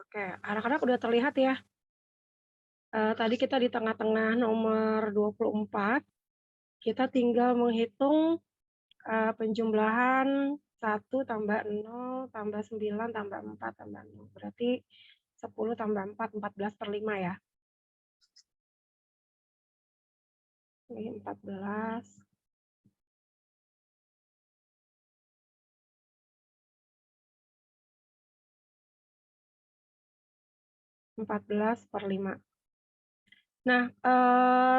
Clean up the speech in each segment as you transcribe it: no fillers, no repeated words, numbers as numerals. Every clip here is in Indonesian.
Oke, anak-anak udah terlihat ya? Tadi kita di tengah-tengah nomor 24, kita tinggal menghitung, penjumlahan 1 tambah 0 tambah 9 tambah 4 tambah 0. Berarti 10 tambah 4, 14/5 ya? Ini 14. 14/5. Nah,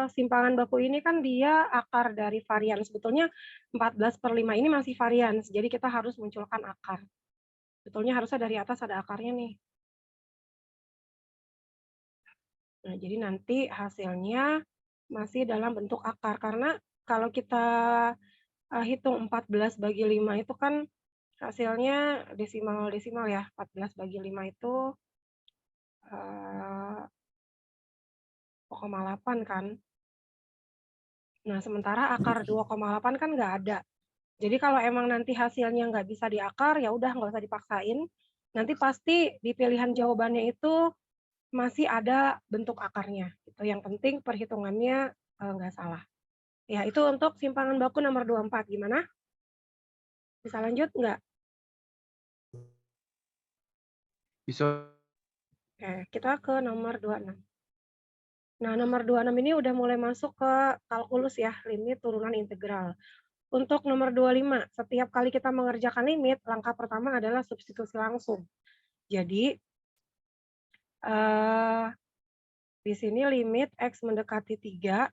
simpangan baku ini kan dia akar dari varian, sebetulnya 14/5 ini masih varian, jadi kita harus munculkan akar. Sebetulnya harusnya dari atas ada akarnya nih. Nah, jadi nanti hasilnya masih dalam bentuk akar, karena kalau kita, hitung 14/5 itu kan hasilnya desimal-desimal ya, 14/5 itu, 2,8 kan. Nah, sementara akar 2,8 kan nggak ada. Jadi kalau emang nanti hasilnya nggak bisa diakar, ya udah nggak usah dipaksain, nanti pasti di pilihan jawabannya itu masih ada bentuk akarnya, gitu. Yang penting perhitungannya, nggak salah. Ya, itu untuk simpangan baku nomor 24, gimana? Bisa lanjut nggak? Bisa. Oke, kita ke nomor 26. Nah, nomor 26 ini udah mulai masuk ke kalkulus ya, limit turunan integral. Untuk nomor 25, setiap kali kita mengerjakan limit, langkah pertama adalah substitusi langsung. Jadi, eee, di sini limit X mendekati 3,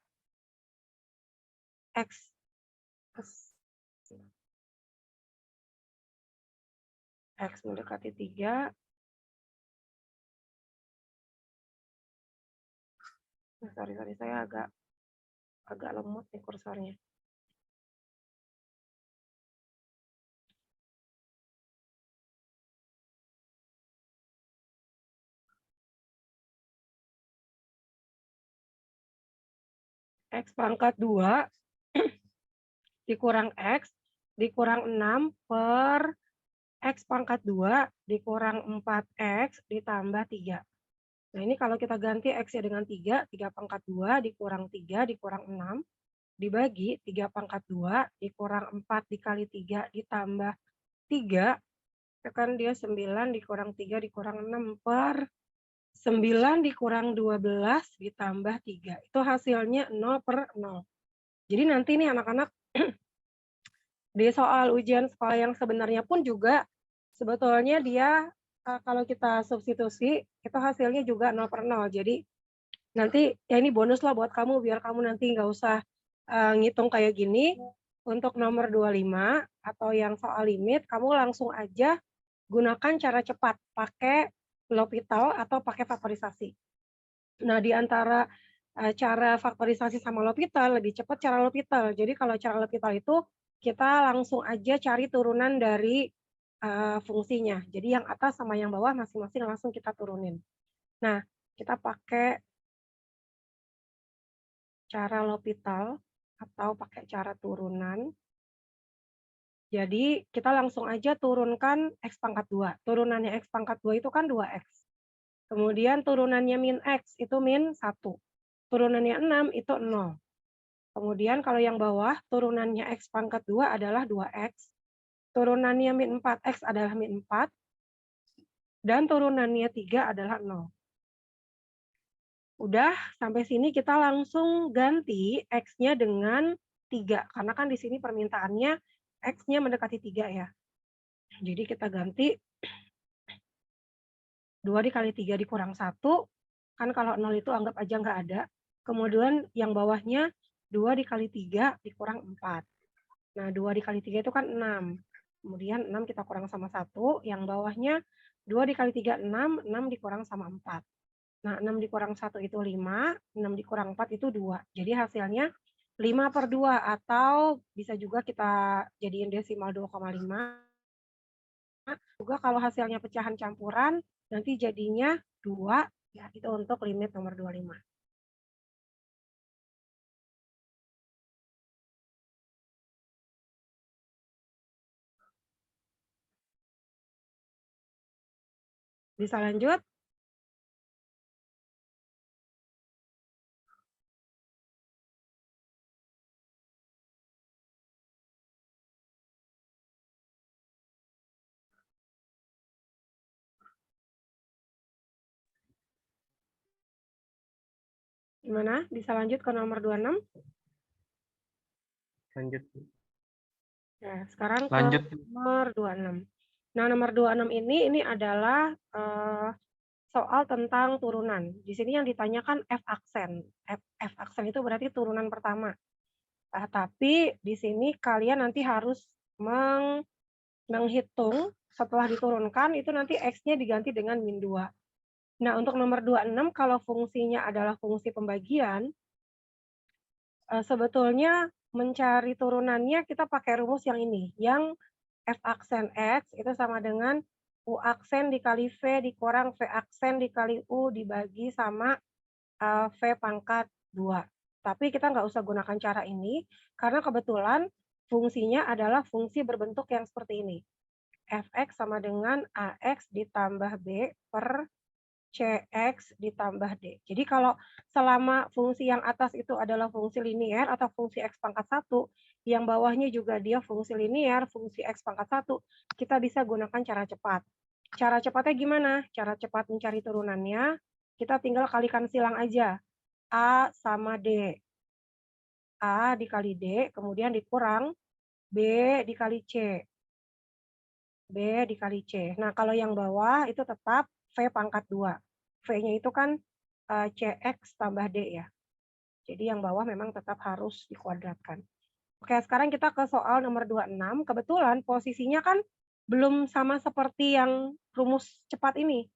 X X mendekati 3, sorry, saya agak lemot nih kursornya. X pangkat 2 dikurang X dikurang 6 per X pangkat 2 dikurang 4X ditambah 3. Nah, ini kalau kita ganti X-nya dengan 3, 3 pangkat 2 dikurang 3 dikurang 6, dibagi 3 pangkat 2 dikurang 4 dikali 3 ditambah 3, itu kan dia 9 dikurang 3 dikurang 6 per 9 dikurang 12 ditambah 3. Itu hasilnya 0/0. Jadi nanti nih anak-anak di soal ujian sekolah yang sebenarnya pun juga sebetulnya dia, kalau kita substitusi itu hasilnya juga 0/0. Jadi nanti ya ini bonus lah buat kamu biar kamu nanti nggak usah, ngitung kayak gini. Untuk nomor 25 atau yang soal limit kamu langsung aja gunakan cara cepat, pakai L'Hopital atau pakai faktorisasi. Nah, di antara, cara faktorisasi sama L'Hopital, lebih cepat cara L'Hopital. Jadi kalau cara L'Hopital itu, kita langsung aja cari turunan dari, fungsinya. Jadi yang atas sama yang bawah masing-masing langsung kita turunin. Nah, kita pakai cara L'Hopital atau pakai cara turunan. Jadi kita langsung aja turunkan X pangkat 2. Turunannya X pangkat 2 itu kan 2X. Kemudian turunannya min X itu min 1. Turunannya 6 itu 0. Kemudian kalau yang bawah turunannya X pangkat 2 adalah 2X, turunannya min 4X adalah min 4, dan turunannya 3 adalah 0. Udah sampai sini kita langsung ganti X-nya dengan 3, karena kan di sini permintaannya X-nya mendekati 3 ya. Jadi kita ganti 2 dikali 3 dikurang 1, kan kalau 0 itu anggap aja nggak ada. Kemudian yang bawahnya 2 dikali 3 dikurang 4. Nah, 2 dikali 3 itu kan 6. Kemudian 6 kita kurang sama 1, yang bawahnya 2 dikali 3, 6 dikurang sama 4. Nah, 6 dikurang 1 itu 5, 6 dikurang 4 itu 2. Jadi hasilnya 5/2 atau bisa juga kita jadiin desimal 2,5. Juga kalau hasilnya pecahan campuran, nanti jadinya 2, ya itu untuk limit nomor 25. Bisa lanjut? Gimana? Bisa lanjut ke nomor 26? Lanjut. Nah, sekarang ke Lanjut. nomor 26. Nah, nomor 26 ini adalah soal tentang turunan. Di sini yang ditanyakan F aksen. F aksen itu berarti turunan pertama. Tapi di sini kalian nanti harus menghitung setelah diturunkan itu nanti X-nya diganti dengan min 2. Nah, untuk nomor 26 kalau fungsinya adalah fungsi pembagian, sebetulnya mencari turunannya kita pakai rumus yang ini, yang F aksen X itu sama dengan U aksen dikali V dikurang V aksen dikali U dibagi sama V pangkat 2. Tapi kita nggak usah gunakan cara ini, karena kebetulan fungsinya adalah fungsi berbentuk yang seperti ini. Fx sama dengan AX ditambah B per CX ditambah D. Jadi kalau selama fungsi yang atas itu adalah fungsi linear atau fungsi X pangkat 1, yang bawahnya juga dia fungsi linear, fungsi X pangkat 1, kita bisa gunakan cara cepat. Cara cepatnya gimana? Cara cepat mencari turunannya, kita tinggal kalikan silang aja. A sama D. A dikali D, kemudian dikurang B dikali C. B dikali C. Nah, kalau yang bawah itu tetap V pangkat 2. V-nya itu kan CX tambah D ya. Jadi yang bawah memang tetap harus dikuadratkan. Oke, sekarang kita ke soal nomor 26. Kebetulan posisinya kan belum sama seperti yang rumus cepat ini.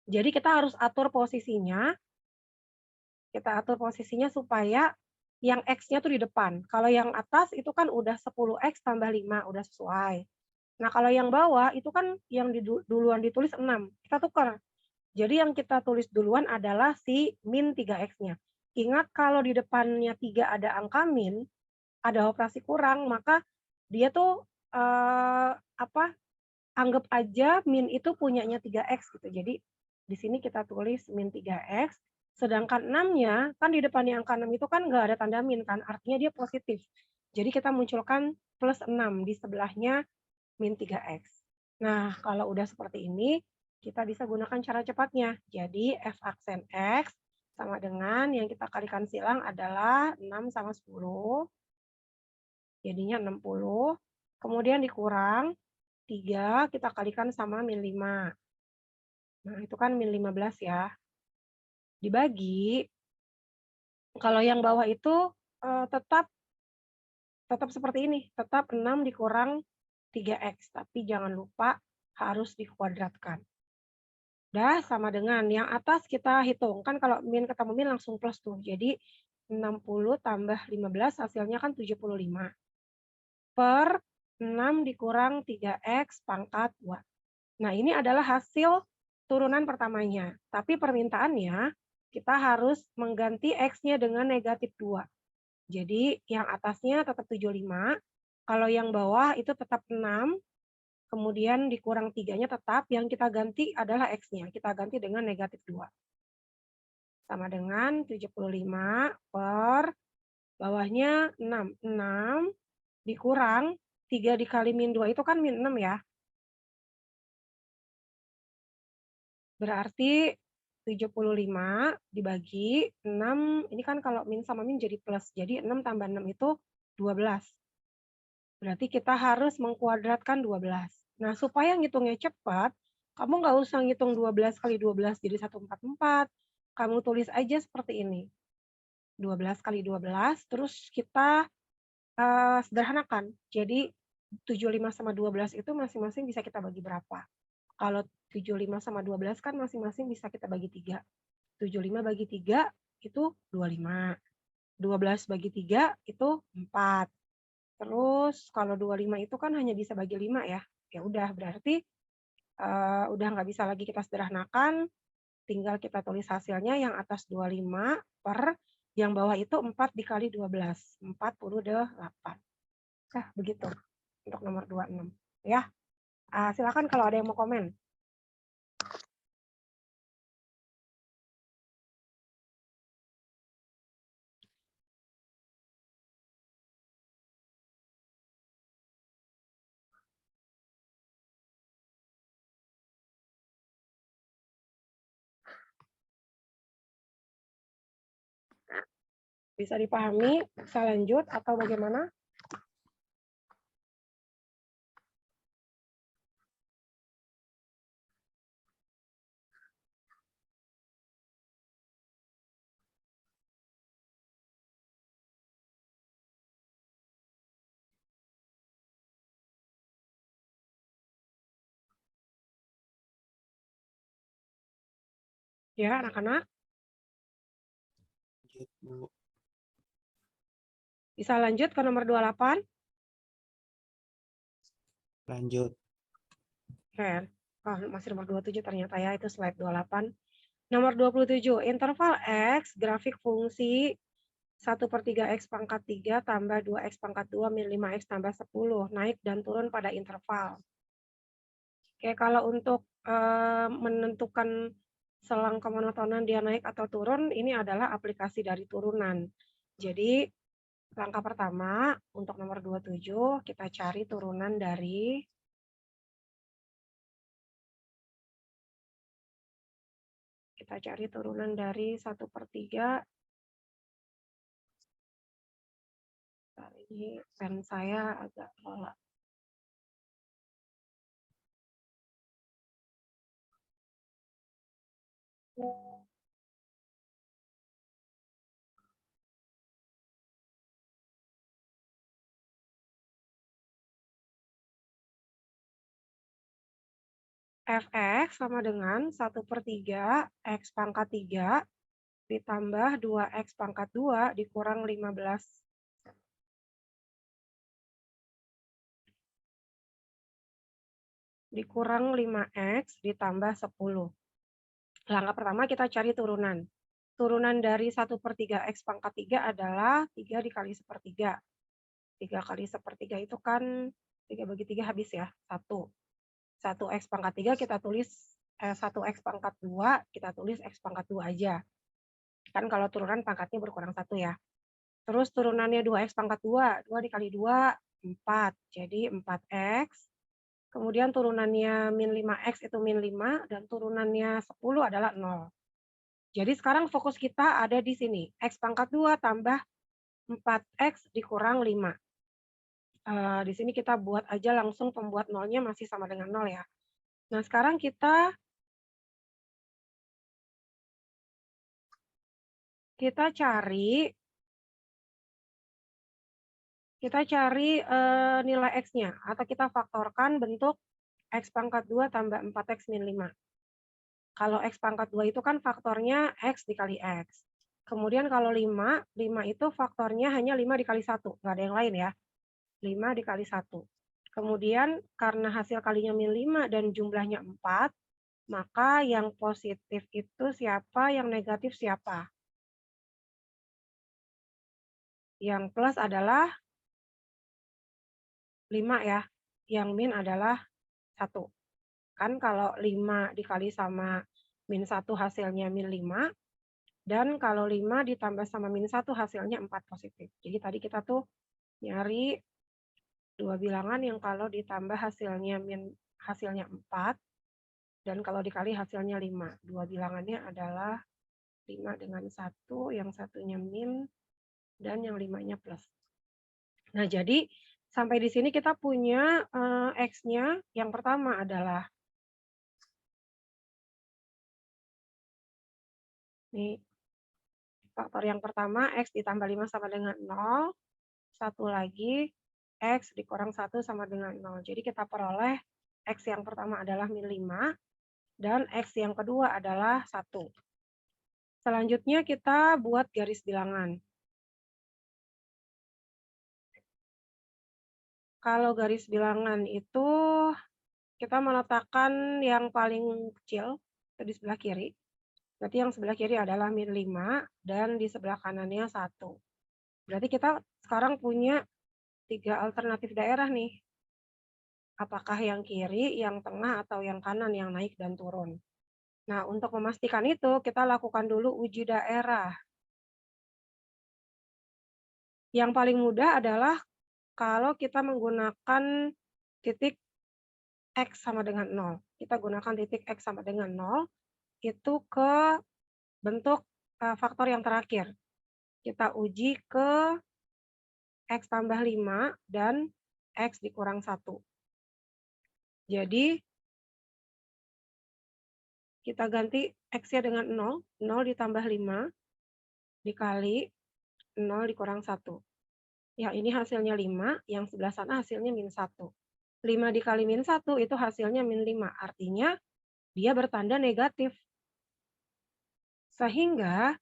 Jadi kita harus atur posisinya. Kita atur posisinya supaya yang X-nya tuh di depan. Kalau yang atas itu kan udah 10X tambah 5, udah sesuai. Nah, kalau yang bawah itu kan yang duluan ditulis 6. Kita tukar. Jadi yang kita tulis duluan adalah si min 3X-nya. Ingat kalau di depannya 3 ada angka min, ada operasi kurang, maka dia tuh anggap aja min itu punyanya 3X gitu. Jadi di sini kita tulis min 3X, sedangkan 6-nya kan di depannya angka 6 itu kan nggak ada tanda min kan, artinya dia positif. Jadi kita munculkan plus 6 di sebelahnya min 3X. Nah, kalau udah seperti ini, kita bisa gunakan cara cepatnya. Jadi F aksen X sama dengan yang kita kalikan silang adalah 6 sama 10, jadinya 60. Kemudian dikurang 3, kita kalikan sama min 5. Nah, itu kan min 15 ya. Dibagi, kalau yang bawah itu tetap seperti ini, tetap 6 dikurang 3X, tapi jangan lupa harus dikuadratkan. Dah sama dengan yang atas kita hitung, kan kalau min ketemu min langsung plus tuh, jadi 60 tambah 15 hasilnya kan 75. Per 6 dikurang 3X pangkat 2. Nah, ini adalah hasil turunan pertamanya. Tapi permintaannya, kita harus mengganti X-nya dengan negatif 2. Jadi, yang atasnya tetap 75. Kalau yang bawah itu tetap 6. Kemudian dikurang 3-nya tetap. Yang kita ganti adalah X-nya. Kita ganti dengan negatif 2. Sama dengan 75 per bawahnya 6. 6 dikurang 3 dikali min 2 itu kan min 6 ya. Berarti 75 dibagi 6, ini kan kalau min sama min jadi plus. Jadi 6 tambah 6 itu 12. Berarti kita harus mengkuadratkan 12. Nah, supaya ngitungnya cepat, kamu nggak usah ngitung 12 kali 12 jadi 144. Kamu tulis aja seperti ini. 12 kali 12, terus kita sederhanakan. Jadi 75 sama 12 itu masing-masing bisa kita bagi berapa. Kalau 75 sama 12 kan masing-masing bisa kita bagi 3. 75 bagi 3 itu 25. 12 bagi 3 itu 4. Terus kalau 25 itu kan hanya bisa bagi 5 ya. Ya udah berarti udah nggak bisa lagi kita sederhanakan, tinggal kita tulis hasilnya yang atas 25 per yang bawah itu 4 dikali 12, 48. Nah, begitu untuk nomor 26 ya. Silakan kalau ada yang mau komen. Bisa dipahami? Bisa lanjut atau bagaimana? Ya, anak-anak. Lanjut, Bu. Bisa lanjut ke nomor 28? Lanjut. Oke. Oh, masih nomor 27 ternyata ya, itu slide 28. Nomor 27, interval X, grafik fungsi 1/3 X pangkat 3 tambah 2X pangkat 2 min 5X tambah 10, naik dan turun pada interval. Oke, kalau untuk menentukan selang kemonotonan dia naik atau turun, ini adalah aplikasi dari turunan. Jadi, langkah pertama untuk nomor 27, kita cari turunan dari 1/3. Ini pen saya agak lola. Fx sama dengan 1/3 X pangkat 3 ditambah 2X pangkat 2 dikurang 15. Dikurang 5X ditambah 10. Langkah pertama kita cari turunan. Turunan dari 1/3 X pangkat 3 adalah 3 dikali 1/3. 3 kali 1/3 itu kan 3 bagi 3 habis ya, 1. 1X pangkat 3 kita tulis 1X pangkat 2 kita tulis X pangkat 2 aja. Kan kalau turunan pangkatnya berkurang 1 ya. Terus turunannya 2X pangkat 2, 2 dikali 2, 4. Jadi 4X. Kemudian turunannya min 5X itu min 5, dan turunannya 10 adalah 0. Jadi sekarang fokus kita ada di sini, X pangkat 2 tambah 4X dikurang 5. Di sini kita buat aja langsung pembuat nolnya masih sama dengan 0 ya. Nah sekarang kita cari nilai X-nya, atau kita faktorkan bentuk X pangkat 2 tambah 4X min 5. Kalau X pangkat 2 itu kan faktornya X dikali X. Kemudian kalau 5 itu faktornya hanya 5 dikali 1, nggak ada yang lain ya. 5 dikali 1. Kemudian karena hasil kalinya min 5 dan jumlahnya 4, maka yang positif itu siapa, yang negatif siapa? Yang plus adalah 5 ya, yang min adalah 1. Kan kalau 5 dikali sama min 1 hasilnya min 5, dan kalau 5 ditambah sama min 1 hasilnya 4 positif. Jadi tadi kita tuh nyari dua bilangan yang kalau ditambah hasilnya 4, dan kalau dikali hasilnya 5. Dua bilangannya adalah 5 dengan 1, yang satunya min, dan yang 5-nya plus. Nah, jadi sampai di sini kita punya X-nya yang pertama adalah nih, faktor yang pertama X ditambah 5 sama dengan 0, satu lagi X dikurang 1 sama dengan 0. Jadi kita peroleh X yang pertama adalah min 5, dan X yang kedua adalah 1. Selanjutnya kita buat garis bilangan. Kalau garis bilangan itu kita meletakkan yang paling kecil di sebelah kiri. Berarti yang sebelah kiri adalah min 5 dan di sebelah kanannya 1. Berarti kita sekarang punya 3 alternatif daerah nih. Apakah yang kiri, yang tengah, atau yang kanan yang naik dan turun. Nah, untuk memastikan itu kita lakukan dulu uji daerah. Yang paling mudah adalah kalau kita menggunakan titik X sama dengan 0. Kita gunakan titik X sama dengan 0, itu ke bentuk faktor yang terakhir. kita uji ke X tambah 5 dan X dikurang 1. Jadi, kita ganti X-nya dengan 0, 0 ditambah 5 dikali 0 dikurang 1. Yang ini hasilnya 5, yang sebelah sana hasilnya min 1. 5 dikali min 1 itu hasilnya min 5, artinya dia bertanda negatif. Sehingga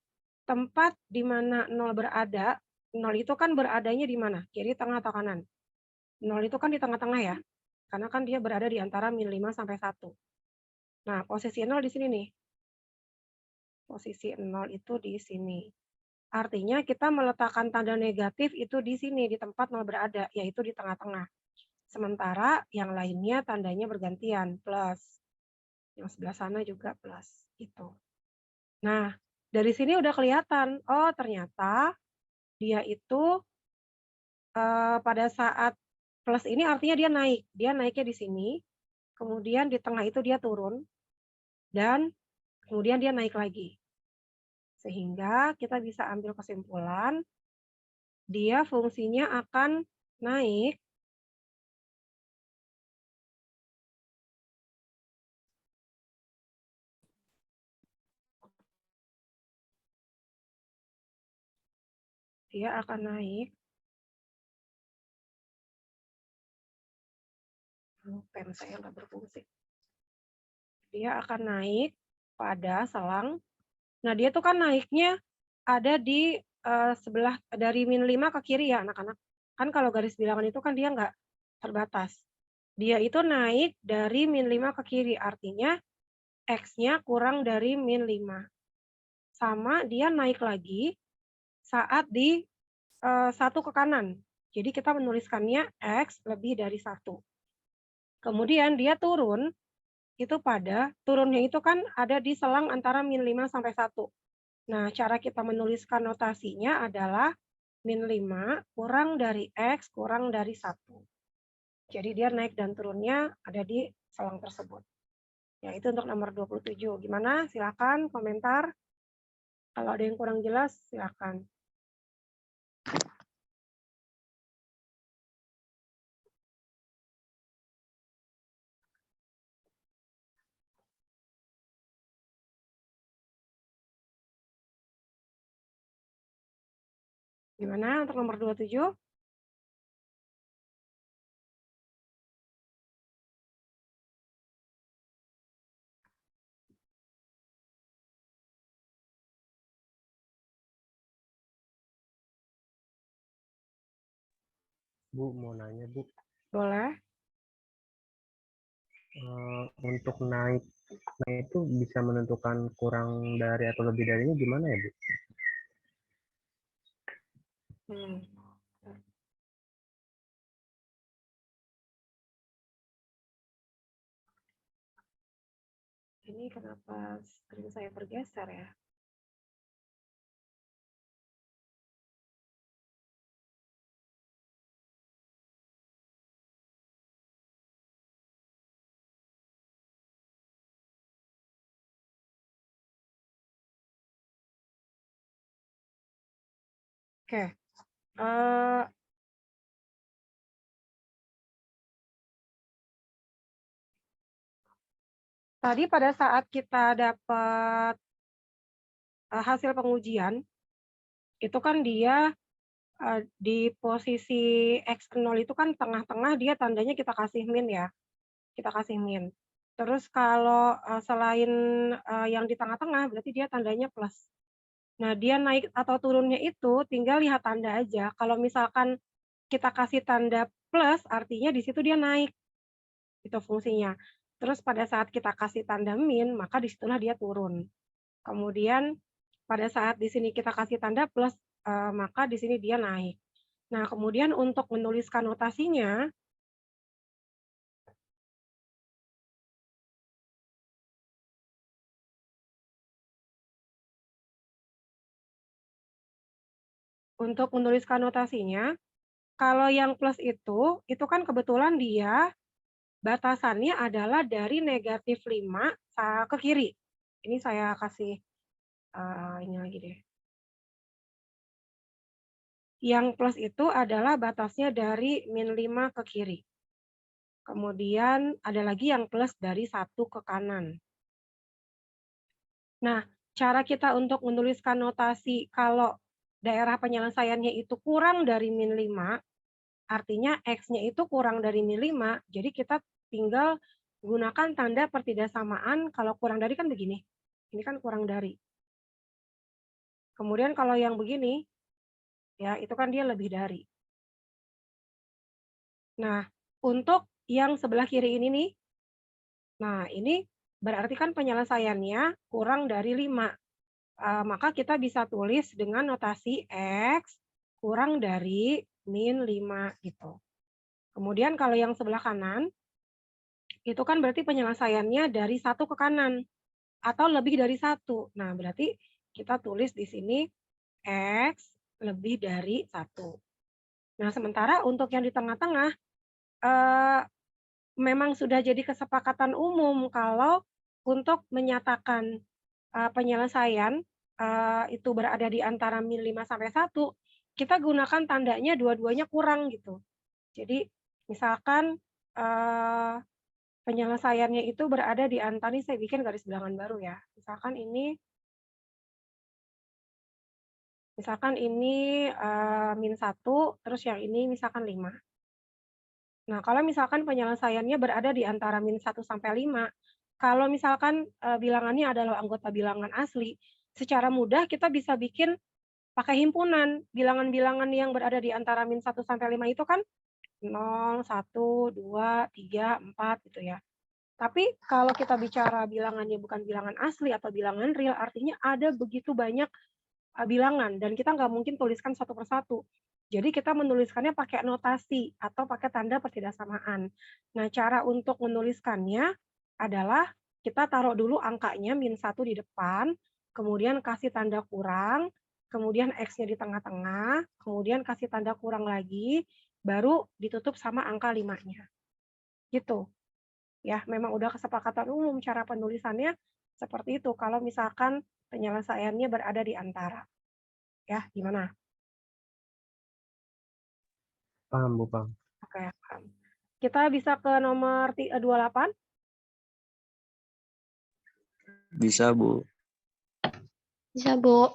tempat di mana 0 berada, 0 itu kan beradanya di mana? Kiri, tengah, atau kanan? 0 itu kan di tengah-tengah ya, karena kan dia berada di antara min 5 sampai 1. Nah, posisi 0 di sini nih. Posisi 0 itu di sini. Artinya kita meletakkan tanda negatif itu di sini, di tempat 0 berada, yaitu di tengah-tengah. Sementara yang lainnya tandanya bergantian, plus. Yang sebelah sana juga plus, gitu. Nah, dari sini udah kelihatan, oh ternyata dia itu pada saat plus ini artinya dia naiknya di sini, kemudian di tengah itu dia turun, dan kemudian dia naik lagi. Sehingga kita bisa ambil kesimpulan, dia fungsinya akan naik pen saya nggak berfungsi. Dia akan naik pada selang, nah dia tuh kan naiknya ada di sebelah dari min 5 ke kiri ya anak-anak. Kan kalau garis bilangan itu kan dia nggak terbatas. Dia itu naik dari min 5 ke kiri, artinya X-nya kurang dari min 5. Sama dia naik lagi saat di 1 ke kanan. Jadi kita menuliskannya X lebih dari 1. Kemudian dia turun, itu turunnya itu kan ada di selang antara min 5 sampai 1. Nah, cara kita menuliskan notasinya adalah min 5 kurang dari X kurang dari 1. Jadi dia naik dan turunnya ada di selang tersebut. Ya, itu untuk nomor 27. Gimana? Silakan komentar. Kalau ada yang kurang jelas, silakan. Gimana untuk nomor 27? Bu, mau nanya, Bu. Boleh. Untuk naik itu bisa menentukan kurang dari atau lebih darinya gimana ya, Bu? Ini kenapa screen saya bergeser ya? Oke. Tadi pada saat kita dapat hasil pengujian, itu kan dia di posisi X0 itu kan tengah-tengah dia tandanya kita kasih min ya, kita kasih min. Terus kalau selain yang di tengah-tengah berarti dia tandanya plus. Nah, dia naik atau turunnya itu tinggal lihat tanda aja. Kalau misalkan kita kasih tanda plus, artinya di situ dia naik, itu fungsinya. Terus pada saat kita kasih tanda min, maka disitulah dia turun. Kemudian pada saat di sini kita kasih tanda plus, maka di sini dia naik. Nah, kemudian untuk menuliskan notasinya, kalau yang plus itu kan kebetulan dia batasannya adalah dari negatif 5 ke kiri. Ini saya kasih ini lagi deh. Yang plus itu adalah batasnya dari min 5 ke kiri. Kemudian ada lagi yang plus dari 1 ke kanan. Nah, cara kita untuk menuliskan notasi kalau daerah penyelesaiannya itu kurang dari min 5, artinya X-nya itu kurang dari min 5, jadi kita tinggal gunakan tanda pertidaksamaan. Kalau kurang dari kan begini, ini kan kurang dari. Kemudian kalau yang begini, ya itu kan dia lebih dari. Nah, untuk yang sebelah kiri ini nih, nah ini berarti kan penyelesaiannya kurang dari 5. Maka kita bisa tulis dengan notasi X kurang dari min 5 gitu. Kemudian kalau yang sebelah kanan, itu kan berarti penyelesaiannya dari 1 ke kanan atau lebih dari 1. Nah, berarti kita tulis di sini X lebih dari 1. Nah, sementara untuk yang di tengah-tengah, memang sudah jadi kesepakatan umum kalau untuk menyatakan penyelesaian itu berada di antara min 5 sampai 1, kita gunakan tandanya dua-duanya kurang gitu. Jadi misalkan penyelesaiannya itu berada di antara, ini saya bikin garis bilangan baru ya. Misalkan ini min 1, terus yang ini misalkan 5. Nah, kalau misalkan penyelesaiannya berada di antara min 1 sampai 5, kalau misalkan bilangannya adalah anggota bilangan asli, secara mudah kita bisa bikin pakai himpunan. Bilangan-bilangan yang berada di antara min 1 sampai 5 itu kan 0, 1, 2, 3, 4 gitu ya. Tapi kalau kita bicara bilangannya bukan bilangan asli atau bilangan real, artinya ada begitu banyak bilangan dan kita nggak mungkin tuliskan satu persatu. Jadi kita menuliskannya pakai notasi atau pakai tanda pertidaksamaan. Nah, cara untuk menuliskannya adalah kita taruh dulu angkanya min 1 di depan, kemudian kasih tanda kurang, kemudian X-nya di tengah-tengah, kemudian kasih tanda kurang lagi, baru ditutup sama angka 5-nya. Gitu. Ya, memang udah kesepakatan umum cara penulisannya seperti itu. Kalau misalkan penyelesaiannya berada di antara. Ya, gimana? Paham, Bu, paham. Oke, paham. Kita bisa ke nomor 28. Bisa, Bu. Bisa, Bu.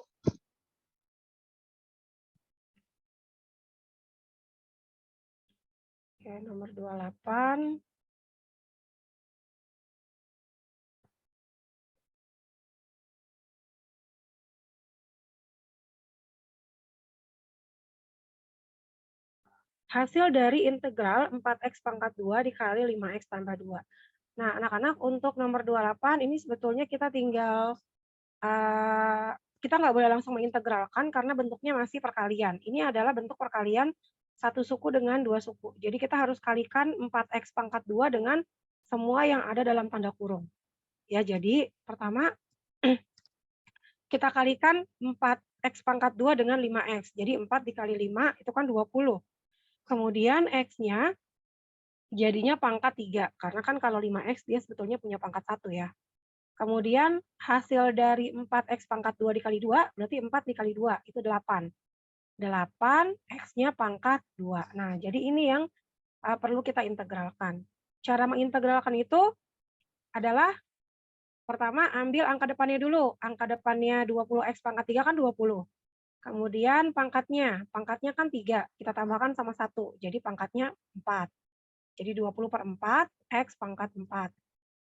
Oke, nomor 28. Hasil dari integral 4x pangkat 2 dikali 5x tambah 2. Nah, anak-anak untuk nomor 28 ini sebetulnya kita tinggal, kita nggak boleh langsung mengintegralkan karena bentuknya masih perkalian. Ini adalah bentuk perkalian satu suku dengan dua suku. Jadi kita harus kalikan 4x pangkat 2 dengan semua yang ada dalam tanda kurung. Ya, jadi pertama kita kalikan 4x pangkat 2 dengan 5x. Jadi 4 dikali 5 itu kan 20. Kemudian X-nya jadinya pangkat 3, karena kan kalau 5X dia sebetulnya punya pangkat 1 ya. Kemudian hasil dari 4X pangkat 2 dikali 2, berarti 4 dikali 2, itu 8. 8, X-nya pangkat 2. Nah, jadi ini yang perlu kita integralkan. Cara mengintegralkan itu adalah pertama ambil angka depannya dulu. Angka depannya 20X pangkat 3 kan 20. Kemudian pangkatnya kan 3, kita tambahkan sama 1, jadi pangkatnya 4. Jadi 20/4, X pangkat 4.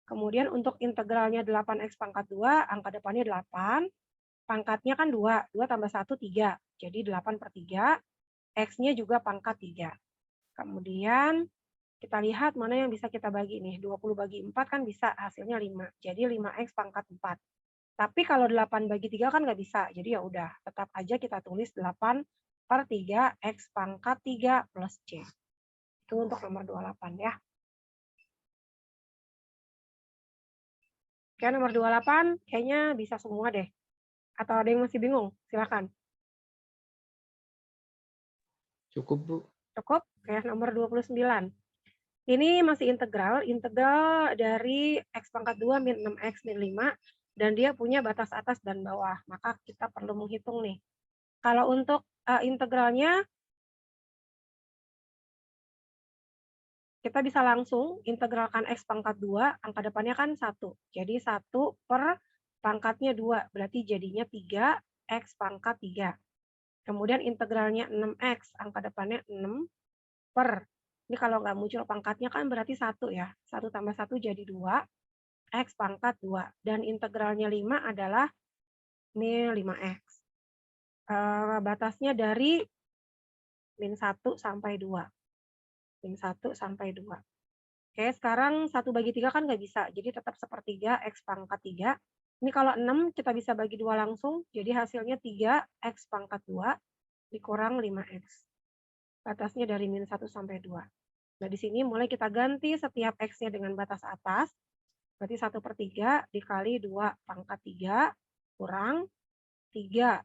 Kemudian untuk integralnya 8X pangkat 2, angka depannya 8, pangkatnya kan 2, 2 tambah 1, 3. Jadi 8/3, X-nya juga pangkat 3. Kemudian kita lihat mana yang bisa kita bagi nih, 20 bagi 4 kan bisa, hasilnya 5. Jadi 5X pangkat 4. Tapi kalau 8 bagi 3 kan nggak bisa, jadi ya udah, tetap aja kita tulis 8/3 X pangkat 3 plus C. Itu untuk nomor 28 ya. Oke, nomor 28 kayaknya bisa semua deh. Atau ada yang masih bingung? Silakan. Cukup, Bu. Cukup? Oke, nomor 29. Ini masih integral dari X pangkat 2 min 6X min 5, dan dia punya batas atas dan bawah. Maka kita perlu menghitung nih. Kalau untuk integralnya, kita bisa langsung integralkan X pangkat 2, angka depannya kan 1. Jadi 1 per pangkatnya 2, berarti jadinya 3 X pangkat 3. Kemudian integralnya 6X, angka depannya 6 per. Ini kalau nggak muncul pangkatnya kan berarti 1 ya. 1 tambah 1 jadi 2, X pangkat 2. Dan integralnya 5 adalah min 5X. Batasnya dari min 1 sampai 2. Min 1 sampai 2. Oke, sekarang 1 bagi 3 kan nggak bisa, jadi tetap sepertiga X pangkat 3. Ini kalau 6 kita bisa bagi 2 langsung, jadi hasilnya 3 X pangkat 2 dikurang 5X. Batasnya dari min 1 sampai 2. Nah, di sini mulai kita ganti setiap X-nya dengan batas atas, berarti 1 per 3 dikali 2 pangkat 3 kurang 3.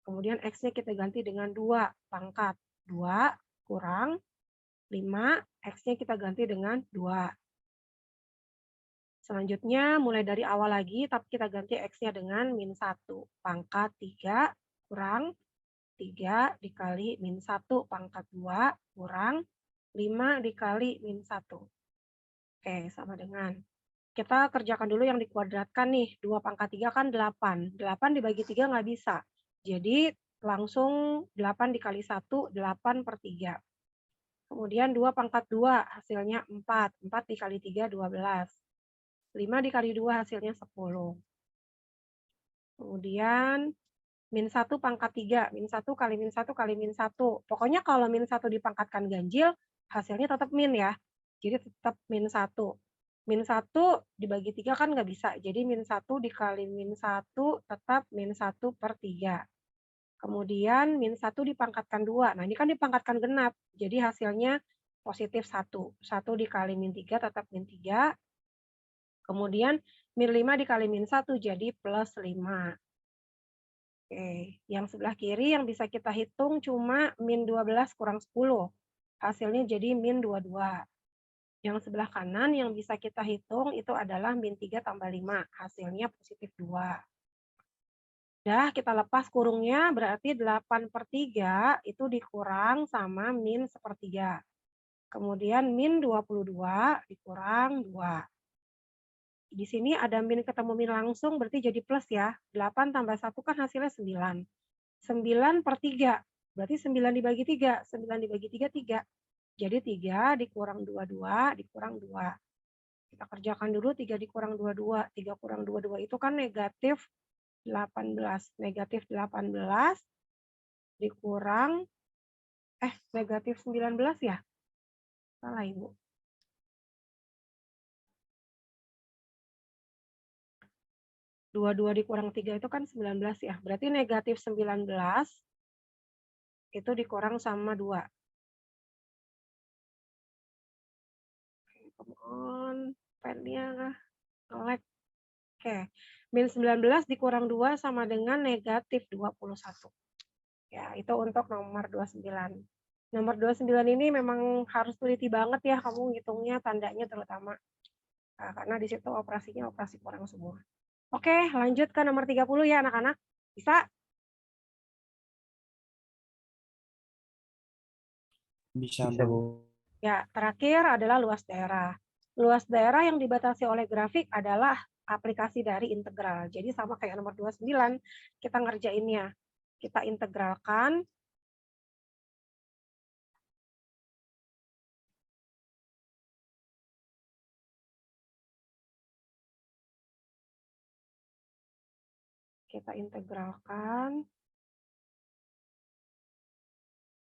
Kemudian X-nya kita ganti dengan 2 pangkat 2 kurang 5, X-nya kita ganti dengan 2. Selanjutnya mulai dari awal lagi, tapi kita ganti X-nya dengan min 1 pangkat 3 kurang 3 dikali min 1 pangkat 2 kurang 5 dikali min 1. Oke, sama dengan. Kita kerjakan dulu yang dikuadratkan nih. 2 pangkat 3 kan 8. 8 dibagi 3 nggak bisa. Jadi langsung 8 dikali 1, 8 per 3. Kemudian 2 pangkat 2 hasilnya 4. 4 dikali 3, 12. 5 dikali 2 hasilnya 10. Kemudian min 1 pangkat 3. Min 1 kali min 1 kali min 1. Pokoknya kalau min 1 dipangkatkan ganjil, hasilnya tetap min ya. Jadi tetap min 1. Min 1 dibagi 3 kan nggak bisa. Jadi min 1 dikali min 1 tetap min 1 per 3. Kemudian min 1 dipangkatkan 2. Nah ini kan dipangkatkan genap. Jadi hasilnya positif 1. 1 dikali min 3 tetap min 3. Kemudian min 5 dikali min 1 jadi plus 5. Oke, yang sebelah kiri yang bisa kita hitung cuma min 12 kurang 10. Hasilnya jadi min 22. Yang sebelah kanan yang bisa kita hitung itu adalah min 3 tambah 5. Hasilnya positif 2. Dah, kita lepas kurungnya, berarti 8 per 3 itu dikurang sama min sepertiga. Kemudian min 22 dikurang 2. Di sini ada min ketemu min langsung, berarti jadi plus ya. 8 tambah 1 kan hasilnya 9. 9 per 3, berarti 9 dibagi 3. 9 dibagi 3, 3. Jadi 3 dikurang 22, dikurang 2. Kita kerjakan dulu 3 dikurang 22. 3 kurang 22 itu kan negatif 18. Negatif 18 dikurang, negatif 19 ya? Salah Ibu. 22 dikurang 3 itu kan 19 ya. Berarti negatif 19 itu dikurang sama 2. Come on, pennya nge-lag. Oke, min 19 dikurang 2 sama dengan negatif 21. Ya, itu untuk nomor 29. Nomor 29 ini memang harus teliti banget ya kamu ngitungnya, tandanya terutama. Nah, karena di situ operasinya operasi kurang semua. Oke, lanjut ke nomor 30 ya anak-anak. Bisa? Bisa, Bisa, Bu. Bu. Ya, terakhir adalah luas daerah. Luas daerah yang dibatasi oleh grafik adalah aplikasi dari integral. Jadi sama kayak nomor 29, kita ngerjainnya. Kita integralkan. Kita integralkan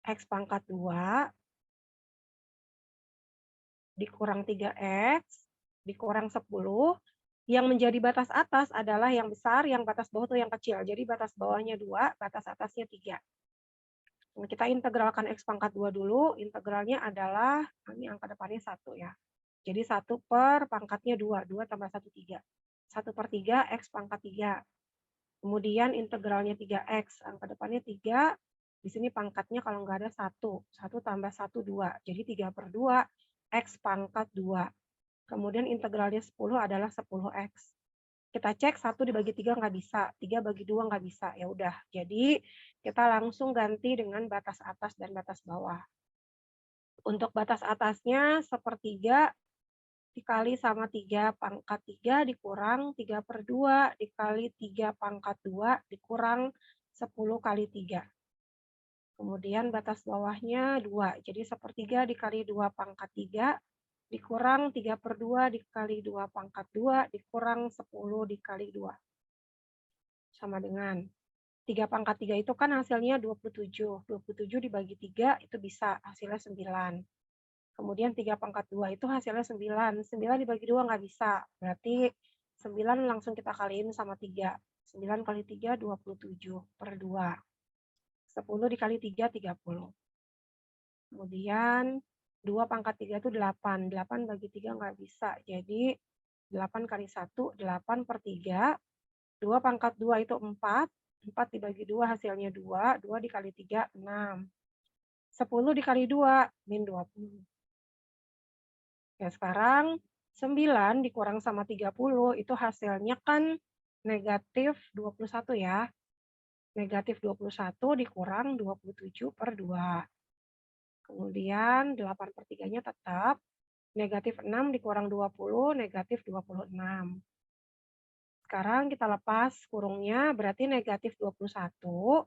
X pangkat 2 dikurang 3X dikurang 10. Yang menjadi batas atas adalah yang besar, yang batas bawah itu yang kecil. Jadi batas bawahnya 2, batas atasnya 3. Nah, kita integralkan X pangkat 2 dulu. Integralnya adalah, ini angka depannya 1 ya. Jadi 1 per pangkatnya 2. 2 tambah 1, 3. 1 per 3, X pangkat 3. Kemudian integralnya 3X. Angka depannya 3. Di sini pangkatnya kalau nggak ada 1. 1 tambah 1, 2. Jadi 3 per 2, X pangkat 2. Kemudian integralnya 10 adalah 10X. Kita cek 1 dibagi 3 nggak bisa. 3 bagi 2 nggak bisa. Ya udah. Jadi kita langsung ganti dengan batas atas dan batas bawah. Untuk batas atasnya sepertiga dikali sama 3 pangkat 3 dikurang 3/2 dikali 3 pangkat 2 dikurang 10 kali 3. Kemudian batas bawahnya 2. Jadi sepertiga dikali 2 pangkat 3 dikurang 3/2 dikali 2 pangkat 2 dikurang 10 dikali 2. Sama dengan 3 pangkat 3 itu kan hasilnya 27. 27 dibagi 3 itu bisa hasilnya 9. Kemudian 3 pangkat 2 itu hasilnya 9. 9 dibagi 2 nggak bisa. Berarti 9 langsung kita kaliin sama 3. 9 kali 3, 27/2. 10 dikali 3, 30. Kemudian 2 pangkat 3 itu 8. 8 bagi 3 nggak bisa. Jadi 8 kali 1, 8/3. 2 pangkat 2 itu 4. 4 dibagi 2 hasilnya 2. 2 dikali 3, 6. 10 dikali 2, min 20. Ya, sekarang 9 dikurang sama 30 itu hasilnya kan negatif 21 ya. Negatif 21 dikurang 27/2. Kemudian 8/3-nya tetap. Negatif 6 dikurang 20, negatif 26. Sekarang kita lepas kurungnya, berarti negatif 21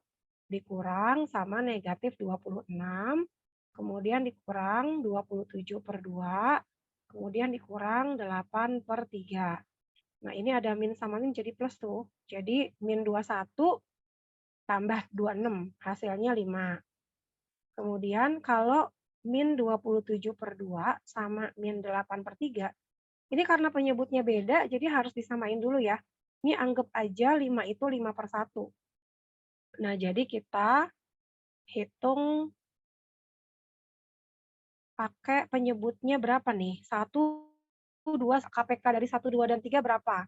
dikurang sama negatif 26, kemudian dikurang 27/2, kemudian dikurang 8/3. Nah, ini ada min sama min jadi plus tuh. Jadi min 21 tambah 26, hasilnya 5. Kemudian kalau min 27/2 sama min 8/3, ini karena penyebutnya beda, jadi harus disamain dulu ya. Ini anggap aja 5 itu 5/1. Nah, jadi kita hitung pakai penyebutnya berapa nih? 1, 2, KPK dari 1, 2, dan 3 berapa?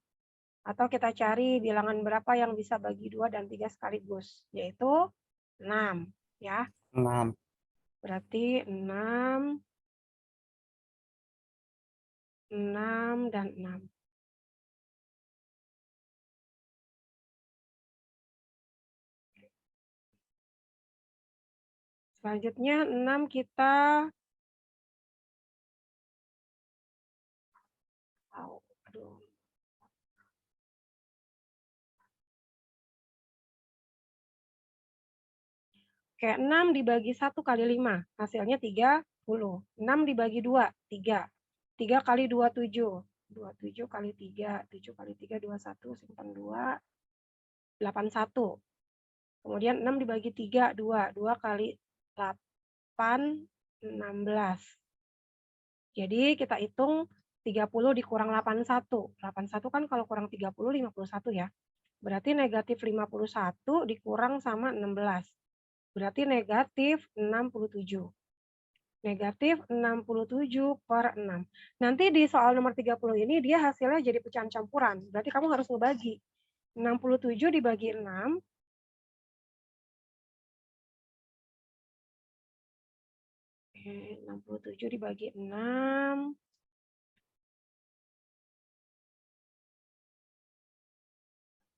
Atau kita cari bilangan berapa yang bisa bagi 2 dan 3 sekaligus, yaitu 6. Ya. 6. Berarti 6, 6, dan 6. Selanjutnya 6 kita aduh. Oke, 6 dibagi 1 kali 5, hasilnya 30. 6 dibagi 2, 3. 3 kali 2, 7. 27 kali 3, 7 kali 3, 21, simpan 2, 81. Kemudian 6 dibagi 3, 2. 2 kali 8, 16. Jadi kita hitung 30 dikurang 81. 81 kan kalau kurang 30, 51 ya. Berarti negatif 51 dikurang sama 16. Berarti negatif 67. Negatif 67/6. Nanti di soal nomor 30 ini dia hasilnya jadi pecahan campuran. Berarti kamu harus ngebagi. 67 dibagi 6. Oke, 67 dibagi 6.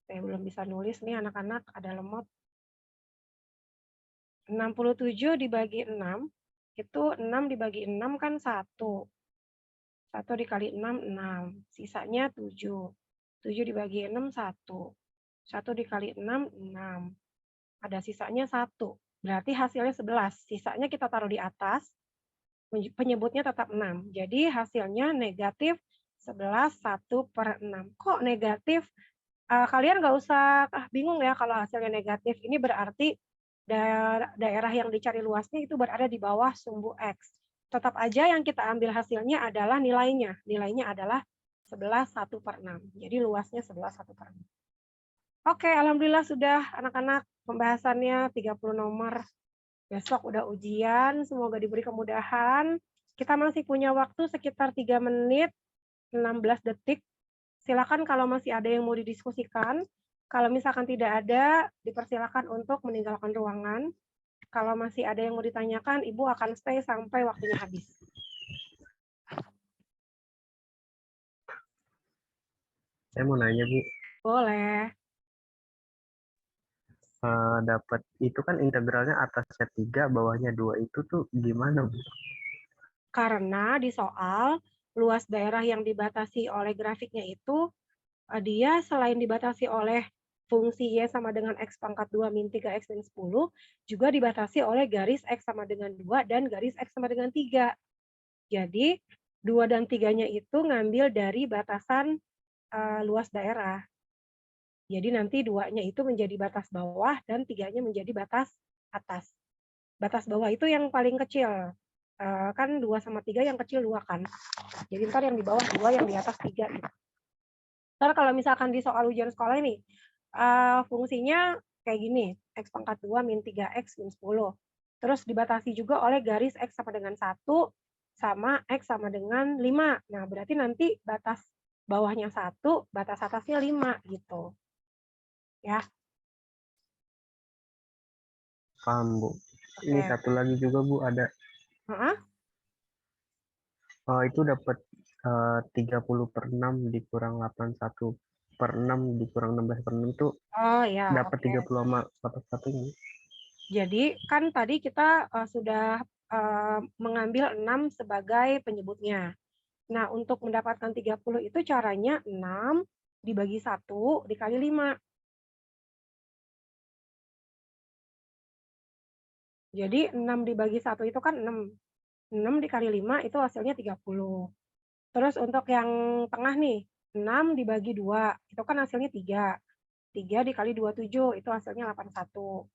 Saya belum bisa nulis nih anak-anak, ada lemot. 67 dibagi 6. Itu 6 dibagi 6 kan 1. 1 dikali 6, 6. Sisanya 7. 7 dibagi 6, 1. 1 dikali 6, 6. Ada sisanya 1. Berarti hasilnya 11. Sisanya kita taruh di atas. Penyebutnya tetap 6. Jadi hasilnya negatif 11, 1/6. Kok negatif? Kalian nggak usah bingung ya kalau hasilnya negatif. Ini berarti daerah yang dicari luasnya itu berada di bawah sumbu X. Tetap aja yang kita ambil hasilnya adalah nilainya. Nilainya adalah 11, 1/6. Jadi luasnya 11, 1/6. Oke, alhamdulillah sudah anak-anak pembahasannya 30 nomor. Besok udah ujian, semoga diberi kemudahan. Kita masih punya waktu sekitar 3 menit 16 detik. Silakan kalau masih ada yang mau didiskusikan. Kalau misalkan tidak ada, dipersilakan untuk meninggalkan ruangan. Kalau masih ada yang mau ditanyakan, Ibu akan stay sampai waktunya habis. Saya mau nanya, Bu. Boleh. Dapat itu kan integralnya atasnya 3, bawahnya 2 itu tuh gimana, Bu? Karena di soal luas daerah yang dibatasi oleh grafiknya itu dia selain dibatasi oleh fungsi Y sama dengan X pangkat 2 min 3X min 10, juga dibatasi oleh garis X sama dengan 2 dan garis X sama dengan 3. Jadi 2 dan 3-nya itu ngambil dari batasan luas daerah. Jadi nanti 2-nya itu menjadi batas bawah dan 3-nya menjadi batas atas. Batas bawah itu yang paling kecil. Kan 2 sama 3 yang kecil 2 kan. Jadi ntar yang di bawah 2, yang di atas 3 gitu. Ntar kalau misalkan di soal ujian sekolah ini, fungsinya kayak gini, X pangkat 2 min 3X min 10. Terus dibatasi juga oleh garis X sama dengan 1 sama X sama dengan 5. Nah, berarti nanti batas bawahnya 1, batas atasnya 5 gitu. Ya. Paham, Bu. Ini Oke. satu lagi juga, Bu, ada Heeh. itu dapat 30/6 dikurang 81/6 dikurang 16/6 itu Oh ya, dapat oke. 30 sama 41 ini. Jadi kan tadi kita sudah mengambil 6 sebagai penyebutnya. Nah, untuk mendapatkan 30 itu caranya 6 dibagi 1 dikali 5. Jadi 6 dibagi 1 itu kan 6. 6 dikali 5 itu hasilnya 30. Terus untuk yang tengah nih, 6 dibagi 2 itu kan hasilnya 3. 3 dikali 27 itu hasilnya 81.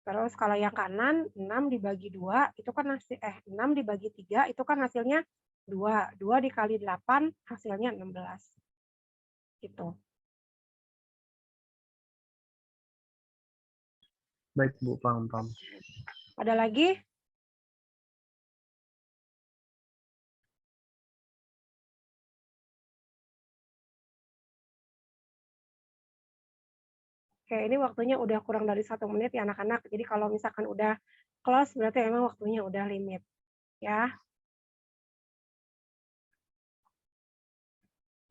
Terus kalau yang kanan 6 dibagi 2 itu kan 6 dibagi 3 itu kan hasilnya 2. 2 dikali 8 hasilnya 16. Gitu. Baik, Bu, paham. Ada lagi? Oke, ini waktunya udah kurang dari 1 menit ya anak-anak. Jadi kalau misalkan udah close berarti emang waktunya udah limit. Ya.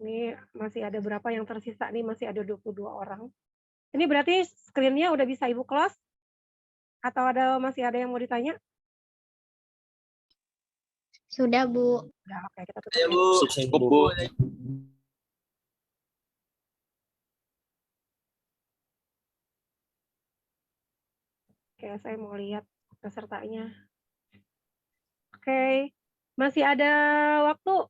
Ini masih ada berapa yang tersisa nih? Masih ada 22 orang. Ini berarti screen-nya udah bisa Ibu close? Atau masih ada yang mau ditanya? Sudah, Bu. Udah, oke, kita tutup ya. Cukup, Bu. Oke, saya mau lihat pesertanya. Oke, masih ada waktu